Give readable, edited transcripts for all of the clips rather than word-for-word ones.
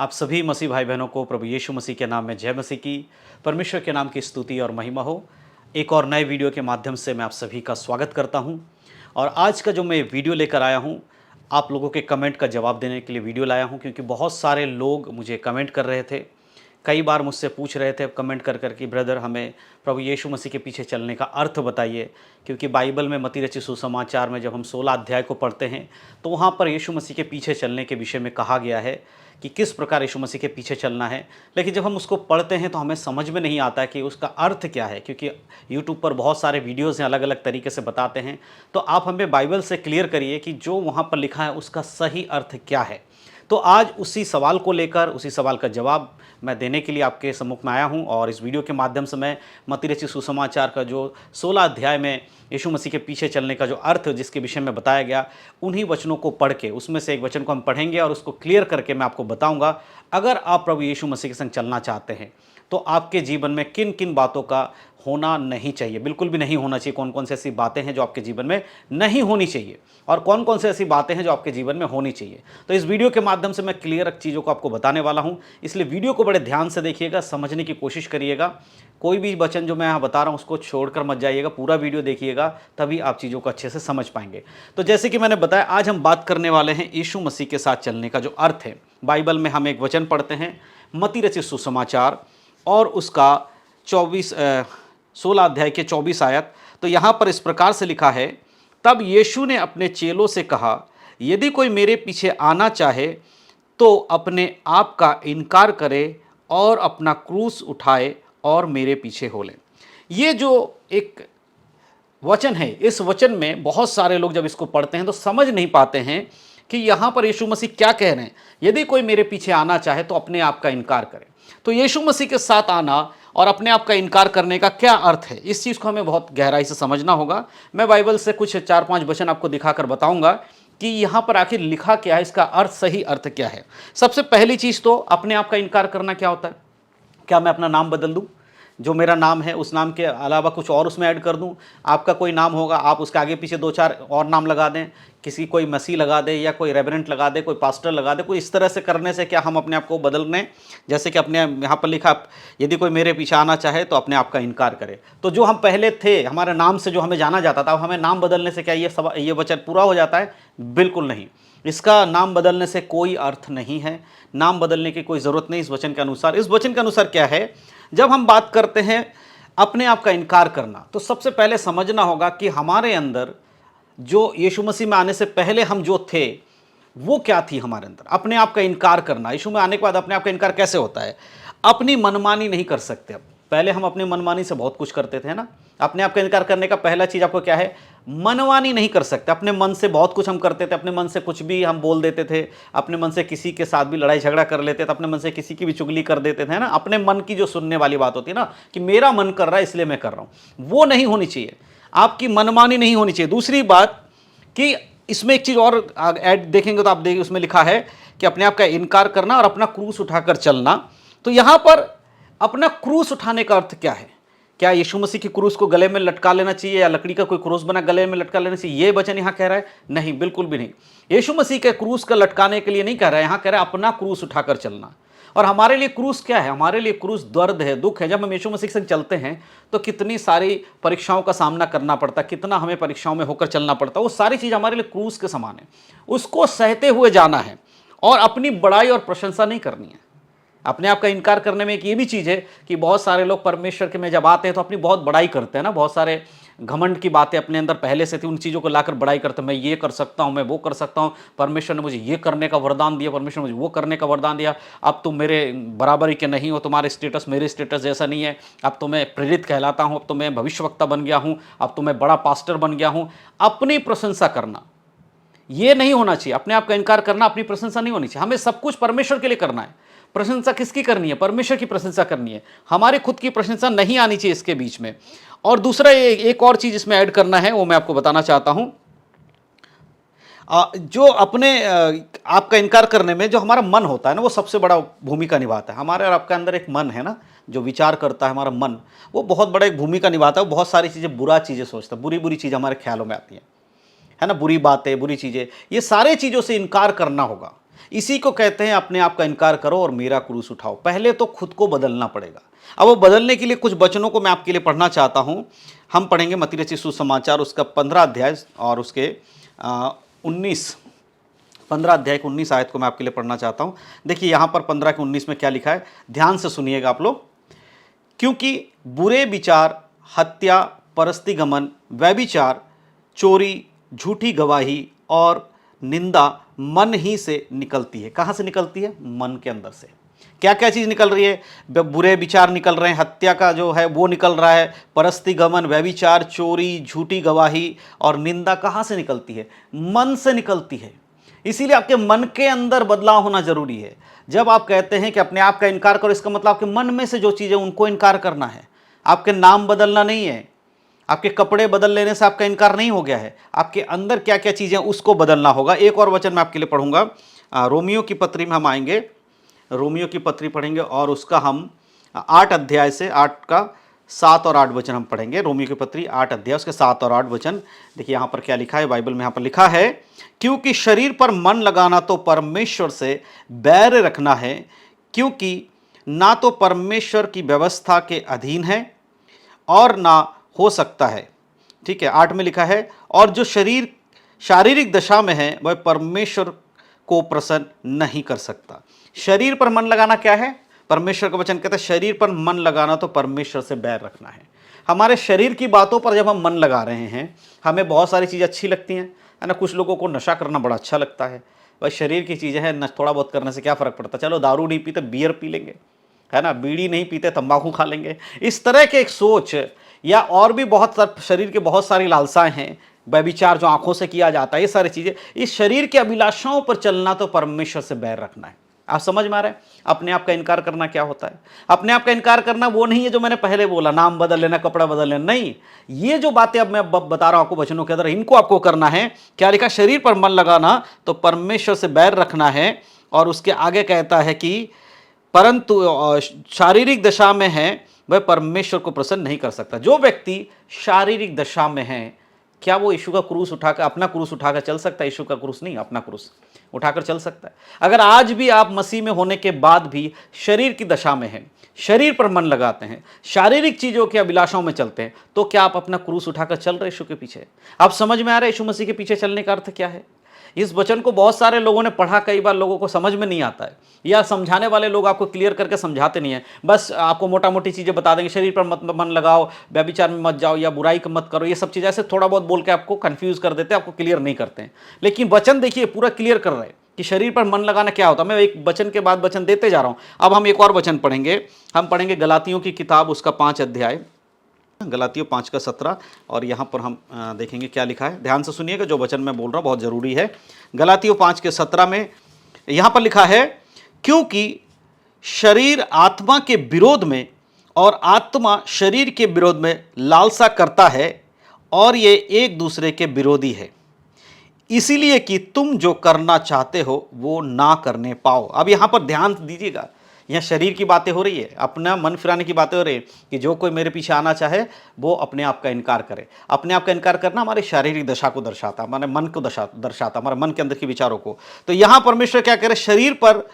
आप सभी मसीह भाई बहनों को प्रभु यीशु मसीह के नाम में जय मसीह की। परमेश्वर के नाम की स्तुति और महिमा हो। एक और नए वीडियो के माध्यम से मैं आप सभी का स्वागत करता हूं। और आज का जो मैं वीडियो लेकर आया हूं, आप लोगों के कमेंट का जवाब देने के लिए वीडियो लाया हूं, क्योंकि बहुत सारे लोग मुझे कमेंट कर रहे थे। कई बार मुझसे पूछ रहे थे कमेंट कर कर कि ब्रदर हमें प्रभु यीशु मसीह के पीछे चलने का अर्थ बताइए। क्योंकि बाइबल में मत्ती रचित सुसमाचार में जब हम 16 अध्याय को पढ़ते हैं तो वहाँ पर यीशु मसीह के पीछे चलने के विषय में कहा गया है कि किस प्रकार यीशु मसीह के पीछे चलना है। लेकिन जब हम उसको पढ़ते हैं तो हमें समझ में नहीं आता है कि उसका अर्थ क्या है, क्योंकि यूट्यूब पर बहुत सारे वीडियोज़ हैं, अलग अलग तरीके से बताते हैं। तो आप हमें बाइबल से क्लियर करिए कि जो वहाँ पर लिखा है उसका सही अर्थ क्या है। तो आज उसी सवाल को लेकर, उसी सवाल का जवाब मैं देने के लिए आपके सम्मुख में आया हूं। और इस वीडियो के माध्यम से मैं मत्ती रचित सुसमाचार का जो 16 अध्याय में यीशु मसीह के पीछे चलने का जो अर्थ जिसके विषय में बताया गया, उन्हीं वचनों को पढ़ के उसमें से एक वचन को हम पढ़ेंगे और उसको क्लियर करके मैं आपको बताऊंगा। अगर आप प्रभु यीशु मसीह के संग चलना चाहते हैं तो आपके जीवन में किन किन बातों का होना नहीं चाहिए, बिल्कुल भी नहीं होना चाहिए। कौन कौन सी ऐसी बातें हैं जो आपके जीवन में नहीं होनी चाहिए और कौन कौन सी ऐसी बातें हैं जो आपके जीवन में होनी चाहिए। तो इस वीडियो के माध्यम से मैं क्लियर चीज़ों को आपको बताने वाला हूं, इसलिए वीडियो को बड़े ध्यान से देखिएगा, समझने की कोशिश करिएगा। कोई भी वचन जो मैं यहाँ बता रहा हूँ उसको छोड़कर मत जाइएगा, पूरा वीडियो देखिएगा, तभी आप चीज़ों को अच्छे से समझ पाएंगे। तो जैसे कि मैंने बताया, आज हम बात करने वाले हैं यीशु मसीह के साथ चलने का जो अर्थ है। बाइबल में हम एक वचन पढ़ते हैं, मत्ती रचित सुसमाचार और उसका 16 अध्याय के 24 आयत। तो यहाँ पर इस प्रकार से लिखा है, तब यीशु ने अपने चेलों से कहा, यदि कोई मेरे पीछे आना चाहे तो अपने आप का इनकार करे और अपना क्रूस उठाए और मेरे पीछे हो ले। ये जो एक वचन है, इस वचन में बहुत सारे लोग जब इसको पढ़ते हैं तो समझ नहीं पाते हैं कि यहाँ पर यीशु मसीह क्या कह रहे हैं। यदि कोई मेरे पीछे आना चाहे तो अपने आप का इनकार करे। तो यीशु मसीह के साथ आना और अपने आप का इनकार करने का क्या अर्थ है, इस चीज़ को हमें बहुत गहराई से समझना होगा। मैं बाइबल से कुछ 4-5 वचन आपको दिखाकर बताऊंगा कि यहाँ पर आखिर लिखा क्या है, इसका अर्थ, सही अर्थ क्या है। सबसे पहली चीज़ तो अपने आप का इनकार करना क्या होता है। क्या मैं अपना नाम बदल दूँ, जो मेरा नाम है उस नाम के अलावा कुछ और उसमें ऐड कर दूं? आपका कोई नाम होगा, आप उसके आगे पीछे 2-4 और नाम लगा दें, किसी कोई मसीह लगा दे या कोई रेवरेंट लगा दे, कोई पास्टर लगा दे। कोई इस तरह से करने से क्या हम अपने आप को बदलने, जैसे कि अपने यहाँ पर लिखा, यदि कोई मेरे पीछे आना चाहे तो अपने आप का इनकार करे। तो जो हम पहले थे, हमारे नाम से जो हमें जाना जाता था, हमें नाम बदलने से क्या ये वचन पूरा हो जाता है? बिल्कुल नहीं। इसका नाम बदलने से कोई अर्थ नहीं है, नाम बदलने की कोई ज़रूरत नहीं इस वचन के अनुसार। इस वचन के अनुसार क्या है, जब हम बात करते हैं अपने आप का इनकार करना, तो सबसे पहले समझना होगा कि हमारे अंदर जो यीशु मसीह में आने से पहले हम जो थे वो क्या थी हमारे अंदर। अपने आप का इनकार करना, यीशु में आने के बाद अपने आप का इनकार कैसे होता है? अपनी मनमानी नहीं कर सकते। अब पहले हम अपनी मनमानी से बहुत कुछ करते थे ना। अपने आप का इनकार करने का पहला चीज़ आपको क्या है? मनमानी नहीं कर सकते। अपने मन से बहुत कुछ हम करते थे, अपने मन से कुछ भी हम बोल देते थे, अपने मन से किसी के साथ भी लड़ाई झगड़ा कर लेते थे, अपने मन से किसी की भी चुगली कर देते थे ना। अपने मन की जो सुनने वाली बात होती है ना, कि मेरा मन कर रहा है इसलिए मैं कर रहा हूँ, वो नहीं होनी चाहिए। आपकी मनमानी नहीं होनी चाहिए। दूसरी बात कि इसमें एक चीज़ और ऐड देखेंगे तो आप देखिए, उसमें लिखा है कि अपने आप का इनकार करना और अपना क्रूस उठाकर चलना। तो यहाँ पर अपना क्रूस उठाने का अर्थ क्या है? क्या यीशु मसीह की क्रूस को गले में लटका लेना चाहिए या लकड़ी का कोई क्रूस बना गले में लटका लेना चाहिए, ये वचन यहाँ कह रहा है? नहीं, बिल्कुल भी नहीं। यीशु मसीह के क्रूस का लटकाने के लिए नहीं कह रहा है, यहाँ कह रहा है अपना क्रूस उठाकर चलना। और हमारे लिए क्रूस क्या है? हमारे लिए क्रूस दर्द है, दुख है। जब हम यीशु मसीह से चलते हैं तो कितनी सारी परीक्षाओं का सामना करना पड़ता है, कितना हमें परीक्षाओं में होकर चलना पड़ता है। वो सारी चीज़ हमारे लिए क्रूस के समान है। उसको सहते हुए जाना है और अपनी बड़ाई और प्रशंसा नहीं करनी है। अपने आप का इनकार करने में एक ये भी चीज़ है कि बहुत सारे लोग परमेश्वर के में जब आते हैं तो अपनी बहुत बड़ाई करते हैं ना। बहुत सारे घमंड की बातें अपने अंदर पहले से थी, उन चीज़ों को लाकर बड़ाई करते हैं। मैं ये कर सकता हूँ, मैं वो कर सकता हूँ, परमेश्वर ने मुझे ये करने का वरदान दिया, परमेश्वर ने मुझे वो करने का वरदान दिया, अब तुम मेरे बराबरी के नहीं हो, तुम्हारे स्टेटस मेरे स्टेटस जैसा नहीं है, अब तो मैं प्रेरित कहलाता हूँ, अब तो मैं भविष्यवक्ता बन गया हूँ, अब तो मैं बड़ा पास्टर बन गया हूँ। अपनी प्रशंसा करना ये नहीं होना चाहिए। अपने आप का इनकार करना, अपनी प्रशंसा नहीं होनी चाहिए। हमें सब कुछ परमेश्वर के लिए करना है। प्रशंसा किसकी करनी है? परमेश्वर की प्रशंसा करनी है। हमारे खुद की प्रशंसा नहीं आनी चाहिए इसके बीच में। और दूसरा एक और चीज़ इसमें ऐड करना है, वो मैं आपको बताना चाहता हूँ। जो अपने आपका इनकार करने में जो हमारा मन होता है ना, वो सबसे बड़ा भूमिका निभाता है। हमारे और आपके अंदर एक मन है ना, जो विचार करता है, हमारा मन, वो बहुत बड़ा एक भूमिका निभाता है। वो बहुत सारी चीज़ें, बुरा चीज़ें सोचता है, बुरी बुरी चीज़ें हमारे ख्यालों में आती हैं, है ना, बुरी बातें, बुरी चीज़ें, ये सारे चीज़ों से इनकार करना होगा। इसी को कहते हैं अपने आप का इनकार करो और मेरा क्रूस उठाओ। पहले तो खुद को बदलना पड़ेगा। अब वो बदलने के लिए कुछ वचनों को मैं आपके लिए पढ़ना चाहता हूँ। हम पढ़ेंगे मत्ती रचित सुसमाचार उसका 15 अध्याय और उसके 15 अध्याय के 19 आयत को मैं आपके लिए पढ़ना चाहता हूँ। देखिए यहाँ पर 15 के 19 में क्या लिखा है, ध्यान से सुनिएगा आप लोग। क्योंकि बुरे विचार, हत्या, परस्तिगमन, व्यभिचार, चोरी, झूठी गवाही और निंदा मन ही से निकलती है। कहाँ से निकलती है? मन के अंदर से। क्या क्या चीज़ निकल रही है? बुरे विचार निकल रहे हैं, हत्या का जो है वो निकल रहा है, परस्तिगमन, व्यभिचार, चोरी, झूठी गवाही और निंदा कहाँ से निकलती है? मन से निकलती है। इसीलिए आपके मन के अंदर बदलाव होना जरूरी है। जब आप कहते हैं कि अपने आप का इनकार करो, इसका मतलब आपके मन में से जो चीज़ें उनको इनकार करना है। आपके नाम बदलना नहीं है, आपके कपड़े बदल लेने से आपका इनकार नहीं हो गया है। आपके अंदर क्या क्या चीज़ें उसको बदलना होगा। एक और वचन मैं आपके लिए पढ़ूंगा, रोमियो की पत्री में हम आएंगे, रोमियो की पत्री पढ़ेंगे और उसका हम 8 अध्याय से 8 का 7 और 8 वचन हम पढ़ेंगे। रोमियो की पत्री 8 अध्याय उसके 7 और 8 वचन। देखिए यहाँ पर क्या लिखा है बाइबल में, यहाँ पर लिखा है, क्योंकि शरीर पर मन लगाना तो परमेश्वर से बैर रखना है, क्योंकि ना तो परमेश्वर की व्यवस्था के अधीन है और ना हो सकता है। ठीक है, 8 में लिखा है, और जो शारीरिक दशा में है वह परमेश्वर को प्रसन्न नहीं कर सकता। शरीर पर मन लगाना क्या है? परमेश्वर का वचन कहता है शरीर पर मन लगाना तो परमेश्वर से बैर रखना है। हमारे शरीर की बातों पर जब हम मन लगा रहे हैं, हमें बहुत सारी चीज़ें अच्छी लगती हैं, है ना। कुछ लोगों को नशा करना बड़ा अच्छा लगता है। भाई शरीर की चीज़ें हैं, थोड़ा बहुत करने से क्या फ़र्क पड़ता है? चलो दारू नहीं पीते बियर पी लेंगे, है ना। बीड़ी नहीं पीते तंबाकू खा लेंगे। इस तरह के एक सोच, या और भी बहुत शरीर के बहुत सारी लालसाएं हैं, व्यभिचार जो आंखों से किया जाता है, ये सारी चीज़ें, इस शरीर के अभिलाषाओं पर चलना तो परमेश्वर से बैर रखना है। आप समझ में आ रहे हैं? अपने आप का इनकार करना क्या होता है? अपने आप का इनकार करना वो नहीं है जो मैंने पहले बोला, नाम बदल लेना, कपड़ा बदल लेना, नहीं। ये जो बातें अब मैं बता रहा हूं आपको वचनों के अंदर, इनको आपको करना है। क्या लिखा? शरीर पर मन लगाना तो परमेश्वर से बैर रखना है। और उसके आगे कहता है कि परंतु शारीरिक दशा में है वह परमेश्वर को प्रसन्न नहीं कर सकता। जो व्यक्ति शारीरिक दशा में है, क्या वो यीशु का क्रूस उठाकर, अपना क्रूस उठाकर चल सकता है? यीशु का क्रूस नहीं, अपना क्रूस उठाकर चल सकता है। अगर आज भी आप मसीह में होने के बाद भी शरीर की दशा में हैं, शरीर पर मन लगाते हैं, शारीरिक चीज़ों के अभिलाषाओं में चलते हैं, तो क्या आप अपना क्रूस उठाकर चल रहे यीशु के पीछे? आप समझ में आ रहा है यीशु मसीह के पीछे चलने का अर्थ क्या है? इस वचन को बहुत सारे लोगों ने पढ़ा, कई बार लोगों को समझ में नहीं आता है, या समझाने वाले लोग आपको क्लियर करके समझाते नहीं है, बस आपको मोटा मोटी चीज़ें बता देंगे, शरीर पर मत मन लगाओ, व्यभिचार में मत जाओ, या बुराई का मत करो, ये सब चीज़ें ऐसे थोड़ा बहुत बोल के आपको कंफ्यूज कर देते हैं, आपको क्लियर नहीं करते हैं। लेकिन वचन देखिए पूरा क्लियर कर रहे हैं कि शरीर पर मन लगाना क्या होता है। मैं एक वचन के बाद वचन देते जा रहा हूँ। अब हम एक और वचन पढ़ेंगे, हम पढ़ेंगे गलातियों की किताब उसका 5 अध्याय, गलातियों 5 का 17, और यहाँ पर हम देखेंगे क्या लिखा है। ध्यान से सुनिएगा, जो वचन मैं बोल रहा हूँ बहुत ज़रूरी है। गलातियों 5 के 17 में यहाँ पर लिखा है, क्योंकि शरीर आत्मा के विरोध में और आत्मा शरीर के विरोध में लालसा करता है, और ये एक दूसरे के विरोधी है, इसीलिए कि तुम जो करना चाहते हो वो ना करने पाओ। अब यहाँ पर ध्यान दीजिएगा, यहाँ शरीर की बातें हो रही है, अपना मन फिराने की बातें हो रही है कि जो कोई मेरे पीछे आना चाहे वो अपने आप का इनकार करे। अपने आप का इनकार करना हमारी शारीरिक दशा को दर्शाता, हमारे मन को दर्शाता, हमारे मन के अंदर के विचारों को। तो यहाँ परमेश्वर क्या करे? शरीर पर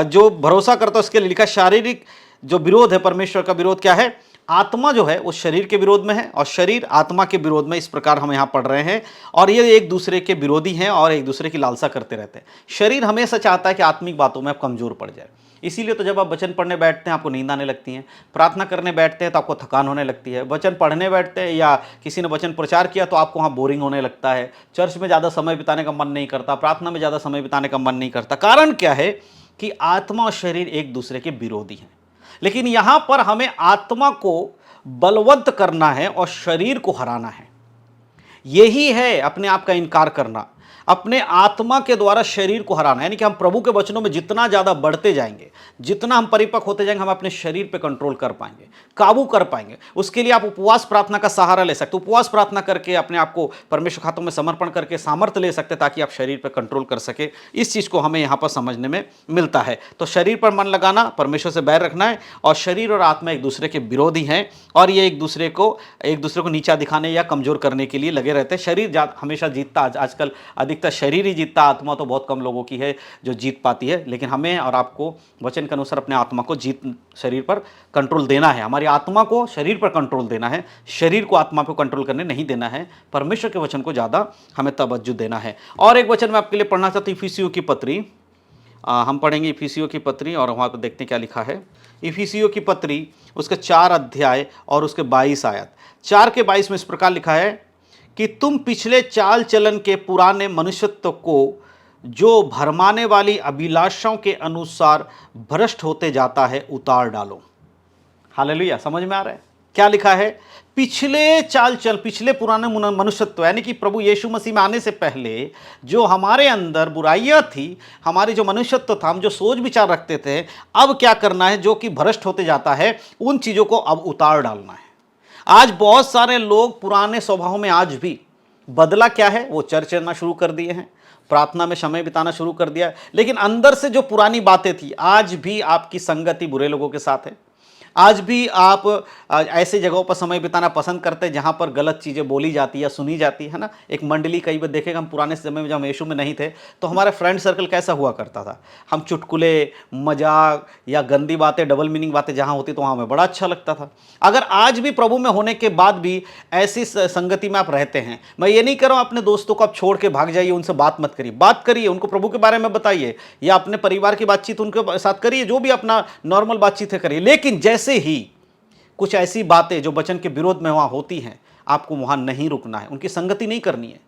जो भरोसा करता है उसके लिए लिखा, शारीरिक जो विरोध है, परमेश्वर का विरोध क्या है? आत्मा जो है वो शरीर के विरोध में है और शरीर आत्मा के विरोध में। इस प्रकार हम यहाँ पढ़ रहे हैं, और ये एक दूसरे के विरोधी हैं और एक दूसरे की लालसा करते रहते हैं। शरीर हमेशा चाहता है कि आत्मिक बातों में आप कमजोर पड़ जाए। इसीलिए तो जब आप वचन पढ़ने बैठते हैं आपको नींद आने लगती है, प्रार्थना करने बैठते हैं तो आपको थकान होने लगती है, वचन पढ़ने बैठते हैं या किसी ने वचन प्रचार किया तो आपको वहाँ बोरिंग होने लगता है, चर्च में ज़्यादा समय बिताने का मन नहीं करता, प्रार्थना में ज़्यादा समय बिताने का मन नहीं करता। कारण क्या है? कि आत्मा और शरीर एक दूसरे के विरोधी हैं। लेकिन यहाँ पर हमें आत्मा को बलवंत करना है और शरीर को हराना है। यही है अपने आप का इनकार करना, अपने आत्मा के द्वारा शरीर को हराना। यानी कि हम प्रभु के वचनों में जितना ज़्यादा बढ़ते जाएंगे, जितना हम परिपक्व होते जाएंगे, हम अपने शरीर पे कंट्रोल कर पाएंगे, काबू कर पाएंगे। उसके लिए आप उपवास प्रार्थना का सहारा ले सकते हो। उपवास प्रार्थना करके अपने आप को परमेश्वर के हाथों में समर्पण करके सामर्थ्य ले सकते, ताकि आप शरीर पर कंट्रोल कर सके। इस चीज़ को हमें यहाँ पर समझने में मिलता है। तो शरीर पर मन लगाना, परमेश्वर से बैर रखना है, और शरीर और आत्मा एक दूसरे के विरोधी हैं, और ये एक दूसरे को नीचा दिखाने या कमजोर करने के लिए लगे रहते हैं। शरीर हमेशा जीतता, आजकल अधिक आत्मिकता शरीर ही जीतता, आत्मा तो बहुत कम लोगों की है जो जीत पाती है। लेकिन हमें और आपको वचन के अनुसार अपने आत्मा को शरीर पर कंट्रोल देना है। हमारी आत्मा को शरीर पर कंट्रोल देना है, शरीर को आत्मा पर कंट्रोल करने नहीं देना है। परमेश्वर के वचन को ज़्यादा हमें तवज्जो देना है। और एक वचन मैं आपके लिए पढ़ना चाहता हूँ, इफिसियों की पत्री। हम पढ़ेंगे इफिसियों की पत्री और वहाँ पर देखते हैं क्या लिखा है। इफिसियों की पत्री उसके 4 अध्याय और उसके 22 आयत। 4 के 22 में इस प्रकार लिखा है कि तुम पिछले चाल चलन के पुराने मनुष्यत्व को जो भरमाने वाली अभिलाषाओं के अनुसार भ्रष्ट होते जाता है उतार डालो। हालेलुया, समझ में आ रहा है क्या लिखा है? पिछले चाल चल, पिछले पुराने मनुष्यत्व यानी कि प्रभु यीशु मसीह में आने से पहले जो हमारे अंदर बुराइयां थी, हमारी जो मनुष्यत्व था, हम जो सोच विचार रखते थे, अब क्या करना है? जो कि भ्रष्ट होते जाता है, उन चीज़ों को अब उतार डालना है। आज बहुत सारे लोग पुराने स्वभाव में आज भी, बदला क्या है? वो चर्च करना शुरू कर दिए हैं, प्रार्थना में समय बिताना शुरू कर दिया, लेकिन अंदर से जो पुरानी बातें थी, आज भी आपकी संगति बुरे लोगों के साथ है। आज भी आप ऐसे जगहों पर समय बिताना पसंद करते हैं जहाँ पर गलत चीज़ें बोली जाती या सुनी जाती है ना। एक मंडली, कई बार देखेगा, हम पुराने समय में जब हम यीशु में नहीं थे तो हमारा फ्रेंड सर्कल कैसा हुआ करता था? हम चुटकुले, मजाक या गंदी बातें, डबल मीनिंग बातें जहाँ होती तो वहाँ हमें बड़ा अच्छा लगता था। अगर आज भी प्रभु में होने के बाद भी ऐसी संगति में आप रहते हैं, मैं ये नहीं कह रहा हूँ अपने दोस्तों को आप छोड़ के भाग जाइए, उनसे बात मत करिए, बात करिए, उनको प्रभु के बारे में बताइए या अपने परिवार की बातचीत उनके साथ करिए, जो भी अपना नॉर्मल बातचीत है करिए। लेकिन जैसे ही कुछ ऐसी बातें जो वचन के विरोध में वहाँ होती हैं, आपको वहाँ नहीं रुकना है, उनकी संगति नहीं करनी है।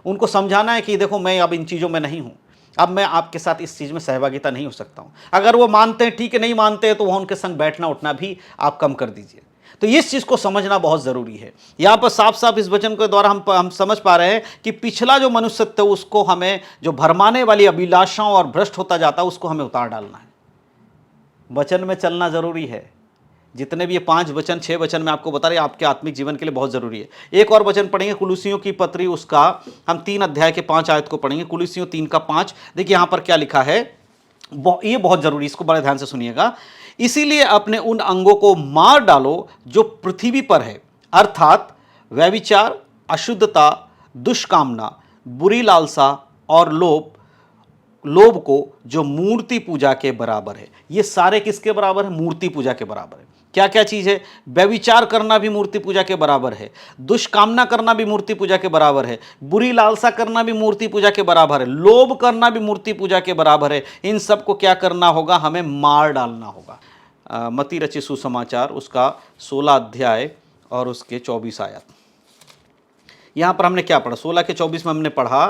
उनको समझाना है कि देखो मैं अब इन चीज़ों में नहीं हूँ, अब मैं आपके साथ इस चीज़ में सहभागिता नहीं हो सकता हूँ। अगर वो मानते हैं ठीक है, नहीं मानते हैं तो वहाँ उनके संग बैठना उठना भी आप कम कर दीजिए। तो इस चीज़ को समझना बहुत ज़रूरी है। यहाँ पर साफ साफ इस वचन के द्वारा हम समझ पा रहे हैं कि पिछला जो मनुष्यत्व है उसको हमें, जो भरमाने वाली अभिलाषाओं और भ्रष्ट होता जाता है, उसको हमें उतार डालना है। वचन में चलना ज़रूरी है। जितने भी ये 5 वचन 6 वचन मैं आपको बता रहे हैं, आपके आत्मिक जीवन के लिए बहुत ज़रूरी है। एक और वचन पढ़ेंगे कुलुसियों की पत्री, उसका हम 3 अध्याय के 5 आयत को पढ़ेंगे। कुलुसियों 3 का 5। देखिए यहाँ पर क्या लिखा है, ये बहुत ज़रूरी, इसको बड़े ध्यान से सुनिएगा। इसीलिए अपने उन अंगों को मार डालो जो पृथ्वी पर है, अर्थात व्यभिचार, अशुद्धता, दुष्कामना, बुरी लालसा और लोभ को, जो मूर्ति पूजा के बराबर है। ये सारे किसके बराबर है? मूर्ति पूजा के बराबर है। क्या क्या चीज है? व्यभिचार करना भी मूर्ति पूजा के बराबर है, दुष्कामना करना भी मूर्ति पूजा के बराबर है, बुरी लालसा करना भी मूर्ति पूजा के बराबर है, लोभ करना भी मूर्ति पूजा के बराबर है। इन सबको क्या करना होगा? हमें मार डालना होगा। मत्ती रचित सुसमाचार उसका 16 अध्याय और उसके 24 आयत। यहां पर हमने क्या पढ़ा? 16 के 24 में हमने पढ़ा,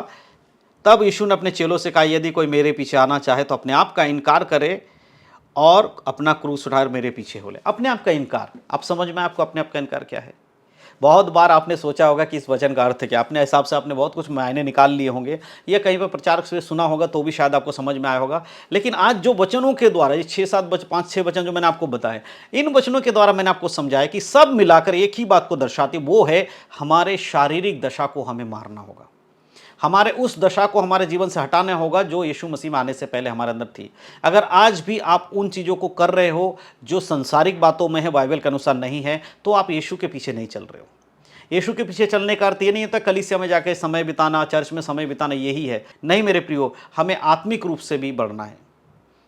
तब यीशु ने अपने चेलों से कहा, यदि कोई मेरे पीछे आना चाहे तो अपने आप का इनकार करे और अपना क्रूस उठाकर मेरे पीछे हो ले। अपने आप का इनकार, आप समझ में, आपको अपने आप का इनकार क्या है? बहुत बार आपने सोचा होगा कि इस वचन का अर्थ क्या, अपने हिसाब से आपने बहुत कुछ मायने निकाल लिए होंगे, या कहीं पर प्रचारक से सुना होगा तो भी शायद आपको समझ में आया होगा। लेकिन आज जो वचनों के द्वारा, ये 5-6 वचन जो मैंने आपको बताए, इन वचनों के द्वारा मैंने आपको समझाया कि सब मिलाकर एक ही बात को दर्शाती, वो है हमारे शारीरिक दशा को हमें मारना होगा। हमारे उस दशा को हमारे जीवन से हटाना होगा जो यीशु मसीह में आने से पहले हमारे अंदर थी। अगर आज भी आप उन चीज़ों को कर रहे हो जो संसारिक बातों में है, बाइबल के अनुसार नहीं है, तो आप यीशु के पीछे नहीं चल रहे हो। यीशु के पीछे चलने का अर्थ ये नहीं होता कलीसिया में जाकर समय बिताना, चर्च में समय बिताना, यही है नहीं मेरे प्रियो। हमें आत्मिक रूप से भी बढ़ना है,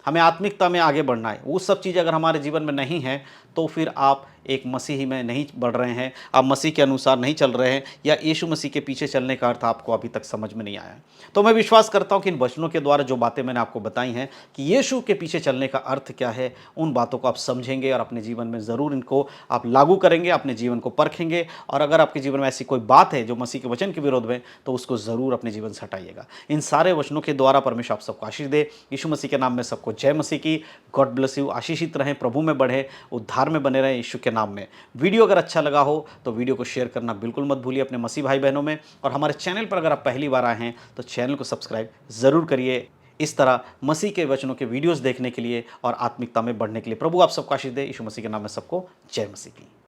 हमें आत्मिकता में आगे बढ़ना है। वो सब चीज़ अगर हमारे जीवन में नहीं है तो फिर आप एक मसीही में नहीं बढ़ रहे हैं, आप मसीह के अनुसार नहीं चल रहे हैं, या यीशु मसीह के पीछे चलने का अर्थ आपको अभी तक समझ में नहीं आया है। तो मैं विश्वास करता हूं कि इन वचनों के द्वारा जो बातें मैंने आपको बताई हैं कि यीशु के पीछे चलने का अर्थ क्या है, उन बातों को आप समझेंगे और अपने जीवन में ज़रूर इनको आप लागू करेंगे, अपने जीवन को परखेंगे। और अगर आपके जीवन में ऐसी कोई बात है जो मसीह के वचन के विरोध में, तो उसको ज़रूर अपने जीवन से हटाइएगा। इन सारे वचनों के द्वारा परमेश्वर आप सबको आशीष दे। यीशु मसीह के नाम में सबको जय मसीह की। God bless you. आशीषित रहें, प्रभु में बढ़े, उद्धार में बने रहें यीशु के नाम में। वीडियो अगर अच्छा लगा हो तो वीडियो को शेयर करना बिल्कुल मत भूलिए अपने मसीह भाई बहनों में। और हमारे चैनल पर अगर आप पहली बार आए हैं तो चैनल को सब्सक्राइब ज़रूर करिए। इस तरह मसीह के वचनों के वीडियोस देखने के लिए और आत्मिकता में बढ़ने के लिए प्रभु आप सबको आशीष दे। यीशु मसीह के नाम में सबको जय मसीह की।